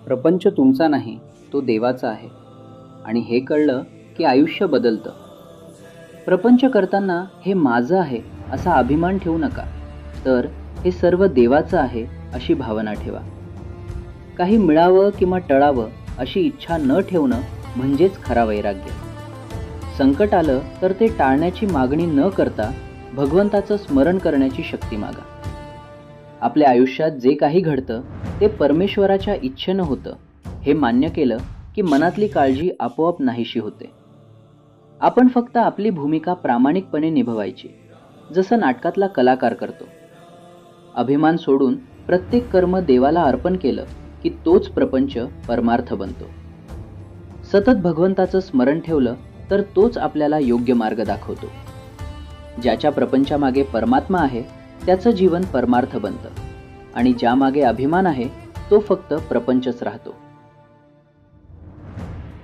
प्रपंच तुमचा नाही, तो देवाचा आहे. आणि हे कळलं की आयुष्य बदलतं. प्रपंच करताना हे माझं आहे असा अभिमान ठेवू नका, तर हे सर्व देवाचं आहे अशी भावना ठेवा. काही मिळावं किंवा टळावं अशी इच्छा न ठेवणं म्हणजेच खरा वैराग्य. संकट आलं तर ते टाळण्याची मागणी न करता भगवंताचं स्मरण करण्याची शक्ती मागा. आपल्या आयुष्यात जे काही घडतं ते परमेश्वराच्या इच्छेनं होतं हे मान्य केलं की मनातली काळजी आपोआप नाहीशी होते. आपण फक्त आपली भूमिका प्रामाणिकपणे निभवायची, जसं नाटकातला कलाकार करतो. अभिमान सोडून प्रत्येक कर्म देवाला अर्पण केलं की तोच प्रपंच परमार्थ बनतो. सतत भगवंताचं स्मरण ठेवलं तर तोच आपल्याला योग्य मार्ग दाखवतो. ज्याच्या प्रपंचामागे परमात्मा आहे त्याचं जीवन परमार्थ बनतं, आणि ज्यामागे अभिमान आहे तो फक्त प्रपंचच राहतो.